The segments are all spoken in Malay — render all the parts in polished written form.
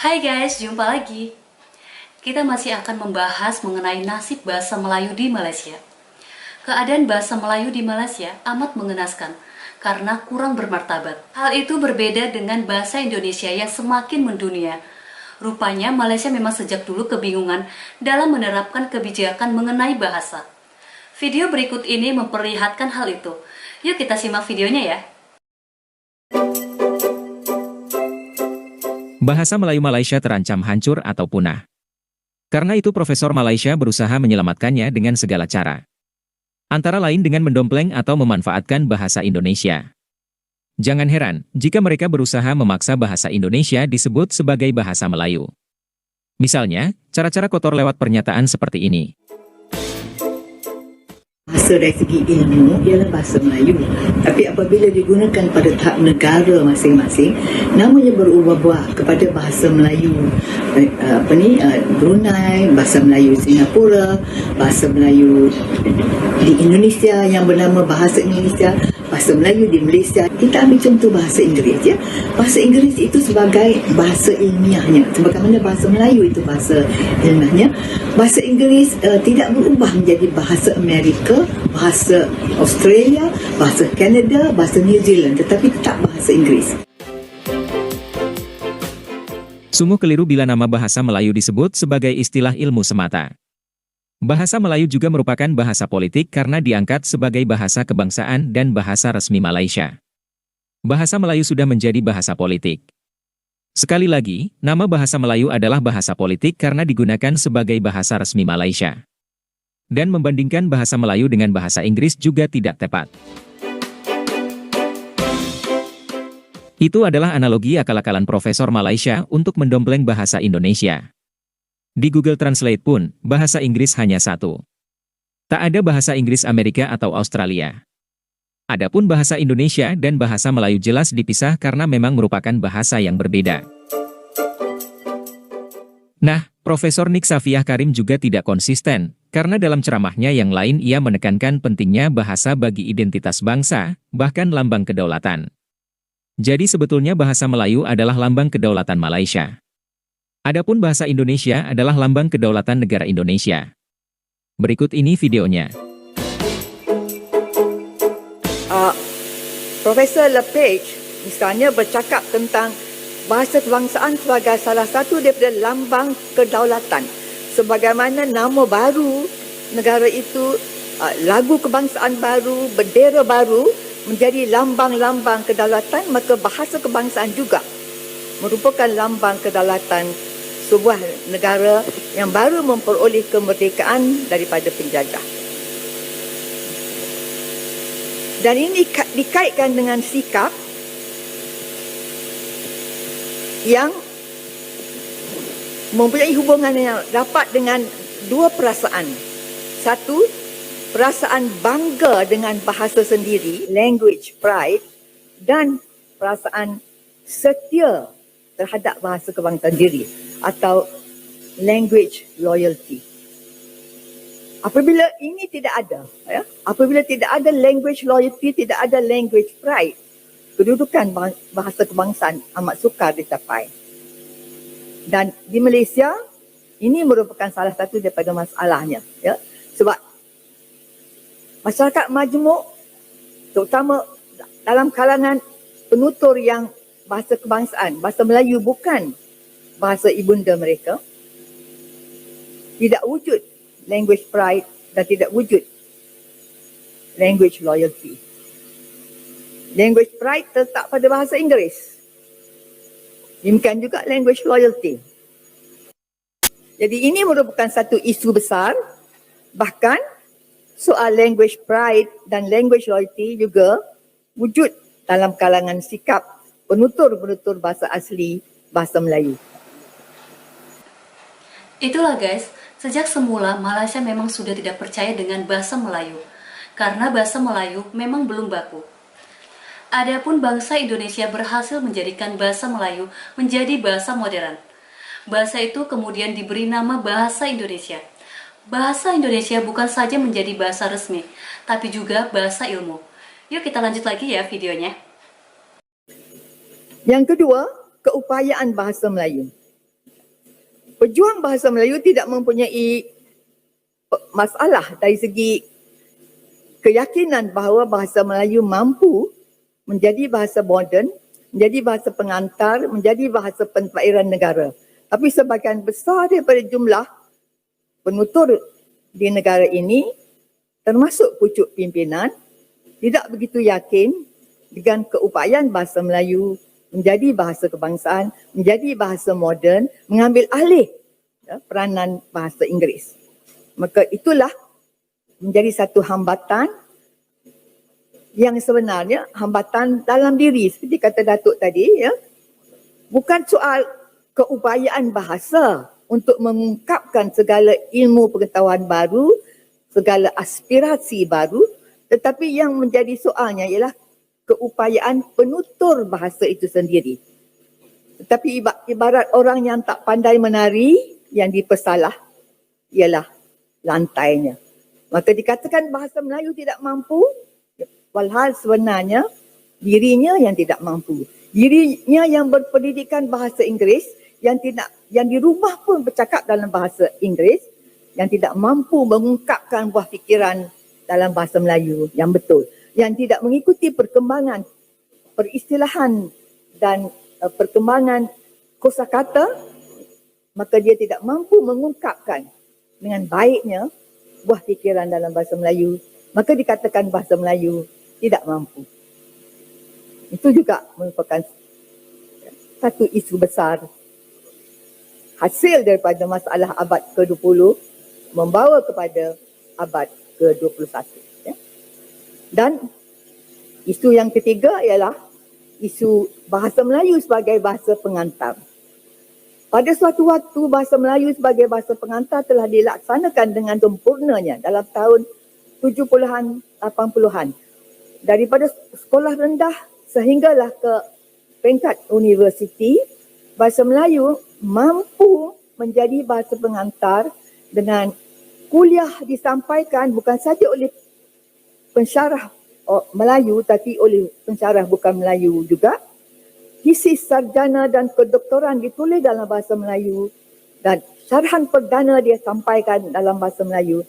Hai guys, jumpa lagi. Kita masih akan membahas mengenai nasib bahasa Melayu di Malaysia. Keadaan bahasa Melayu di Malaysia amat mengenaskan karena kurang bermartabat. Hal itu berbeda dengan bahasa Indonesia yang semakin mendunia. Rupanya Malaysia memang sejak dulu kebingungan dalam menerapkan kebijakan mengenai bahasa. Video berikut ini memperlihatkan hal itu. Yuk kita simak videonya ya. Bahasa Melayu Malaysia terancam hancur atau punah. Karena itu Profesor Malaysia berusaha menyelamatkannya dengan segala cara. Antara lain dengan mendompleng atau memanfaatkan bahasa Indonesia. Jangan heran jika mereka berusaha memaksa bahasa Indonesia disebut sebagai bahasa Melayu. Misalnya, cara-cara kotor lewat pernyataan seperti ini. Bahasa dari segi ilmu ialah bahasa Melayu. Tapi apabila digunakan pada tahap negara masing-masing, namanya berubah-ubah kepada bahasa Melayu Brunei, bahasa Melayu Singapura, bahasa Melayu di Indonesia yang bernama bahasa Indonesia, bahasa Melayu di Malaysia. Kita ambil contoh bahasa Inggeris ya. Bahasa Inggeris itu sebagai bahasa ilmiahnya. Sebagaimana bahasa Melayu itu bahasa ilmiahnya. Bahasa Inggeris tidak berubah menjadi bahasa Amerika, bahasa Australia, bahasa Kanada, bahasa New Zealand, tetapi tetap bahasa Inggeris. Sungguh keliru bila nama bahasa Melayu disebut sebagai istilah ilmu semata. Bahasa Melayu juga merupakan bahasa politik karena diangkat sebagai bahasa kebangsaan dan bahasa resmi Malaysia. Bahasa Melayu sudah menjadi bahasa politik. Sekali lagi, nama bahasa Melayu adalah bahasa politik karena digunakan sebagai bahasa resmi Malaysia. Dan membandingkan bahasa Melayu dengan bahasa Inggris juga tidak tepat. Itu adalah analogi akal-akalan Profesor Malaysia untuk mendompleng bahasa Indonesia. Di Google Translate pun, bahasa Inggris hanya satu. Tak ada bahasa Inggris Amerika atau Australia. Adapun bahasa Indonesia dan bahasa Melayu jelas dipisah karena memang merupakan bahasa yang berbeda. Nah, Profesor Nik Safiah Karim juga tidak konsisten, karena dalam ceramahnya yang lain ia menekankan pentingnya bahasa bagi identitas bangsa, bahkan lambang kedaulatan. Jadi sebetulnya bahasa Melayu adalah lambang kedaulatan Malaysia. Adapun bahasa Indonesia adalah lambang kedaulatan negara Indonesia. Berikut ini videonya. Profesor Lepage misalnya bercakap tentang bahasa kebangsaan sebagai salah satu daripada lambang kedaulatan. Sebagaimana nama baru negara itu, lagu kebangsaan baru, bendera baru menjadi lambang-lambang kedaulatan, maka bahasa kebangsaan juga merupakan lambang kedaulatan sebuah negara yang baru memperoleh kemerdekaan daripada penjajah. Dan ini dikaitkan dengan sikap yang mempunyai hubungan yang rapat dengan dua perasaan. Satu, perasaan bangga dengan bahasa sendiri, language pride, dan perasaan setia terhadap bahasa kebangsaan diri atau language loyalty. Apabila ini tidak ada, apabila tidak ada language loyalty, tidak ada language pride, kedudukan bahasa kebangsaan amat sukar dicapai. Dan di Malaysia, ini merupakan salah satu daripada masalahnya. Ya? Sebab masyarakat majmuk, terutama dalam kalangan penutur yang bahasa kebangsaan, bahasa Melayu bukan bahasa ibunda mereka, tidak wujud language pride dan tidak wujud language loyalty. Language pride terletak pada bahasa Inggeris. Demikian juga language loyalty. Jadi ini merupakan satu isu besar. Bahkan soal language pride dan language loyalty juga wujud dalam kalangan sikap penutur-penutur bahasa asli bahasa Melayu. Itulah guys, sejak semula Malaysia memang sudah tidak percaya dengan bahasa Melayu, karena bahasa Melayu memang belum baku. Adapun bangsa Indonesia berhasil menjadikan bahasa Melayu menjadi bahasa modern. Bahasa itu kemudian diberi nama Bahasa Indonesia. Bahasa Indonesia bukan saja menjadi bahasa resmi, tapi juga bahasa ilmu. Yuk kita lanjut lagi ya videonya. Yang kedua, keupayaan bahasa Melayu. pejuang bahasa Melayu tidak mempunyai masalah dari segi keyakinan bahawa bahasa Melayu mampu menjadi bahasa moden, menjadi bahasa pengantar, menjadi bahasa pentadbiran negara. Tapi sebahagian besar daripada jumlah penutur di negara ini, termasuk pucuk pimpinan, tidak begitu yakin dengan keupayaan bahasa Melayu menjadi bahasa kebangsaan, menjadi bahasa moden, mengambil alih peranan bahasa Inggeris. Maka itulah menjadi satu hambatan yang sebenarnya hambatan dalam diri, seperti kata Datuk tadi, ya. Bukan soal keupayaan bahasa untuk mengungkapkan segala ilmu pengetahuan baru, segala aspirasi baru, tetapi yang menjadi soalnya ialah keupayaan penutur bahasa itu sendiri. Tetapi ibarat orang yang tak pandai menari, yang dipersalah ialah lantainya. Maka dikatakan bahasa Melayu tidak mampu, walhal sebenarnya dirinya yang tidak mampu. Dirinya yang berpendidikan bahasa Inggeris, yang di rumah pun bercakap dalam bahasa Inggeris, yang tidak mampu mengungkapkan buah fikiran dalam bahasa Melayu yang betul, yang tidak mengikuti perkembangan peristilahan dan perkembangan kosakata, maka dia tidak mampu mengungkapkan dengan baiknya buah fikiran dalam bahasa Melayu, maka dikatakan bahasa Melayu tidak mampu. Itu juga merupakan satu isu besar hasil daripada masalah abad ke-20 membawa kepada abad ke-21. Ya. Dan isu yang ketiga ialah isu bahasa Melayu sebagai bahasa pengantar. Pada suatu waktu, bahasa Melayu sebagai bahasa pengantar telah dilaksanakan dengan sempurnanya dalam tahun 70-an, 80-an. Daripada sekolah rendah sehinggalah ke peringkat universiti, bahasa Melayu mampu menjadi bahasa pengantar dengan kuliah disampaikan bukan saja oleh pensyarah Melayu, tapi oleh pensyarah bukan Melayu juga. Tesis sarjana dan kedoktoran ditulis dalam bahasa Melayu dan syarahan perdana dia sampaikan dalam bahasa Melayu.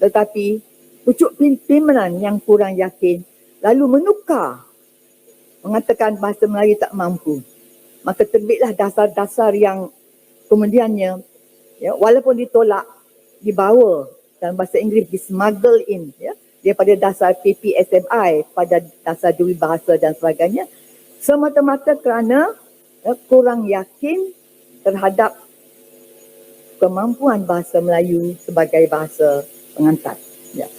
Tetapi pucuk pimpinan yang kurang yakin lalu menukar, mengatakan bahasa Melayu tak mampu. Maka terbitlah dasar-dasar yang kemudiannya, ya, walaupun ditolak, dibawa dalam bahasa Inggeris, dismuggle in, ya, daripada dasar PPSMI pada dasar duri bahasa dan sebagainya, semata-mata kerana kurang yakin terhadap kemampuan bahasa Melayu sebagai bahasa pengantar. Ya.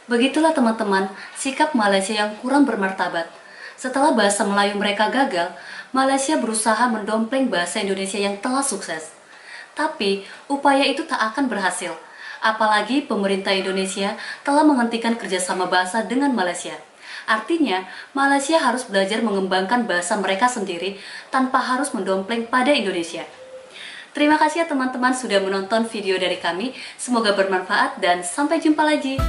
Begitulah teman-teman, sikap Malaysia yang kurang bermartabat. Setelah bahasa Melayu mereka gagal, Malaysia berusaha mendompleng bahasa Indonesia yang telah sukses. Tapi, upaya itu tak akan berhasil. Apalagi pemerintah Indonesia telah menghentikan kerjasama bahasa dengan Malaysia. Artinya, Malaysia harus belajar mengembangkan bahasa mereka sendiri tanpa harus mendompleng pada Indonesia. Terima kasih ya teman-teman sudah menonton video dari kami. Semoga bermanfaat dan sampai jumpa lagi.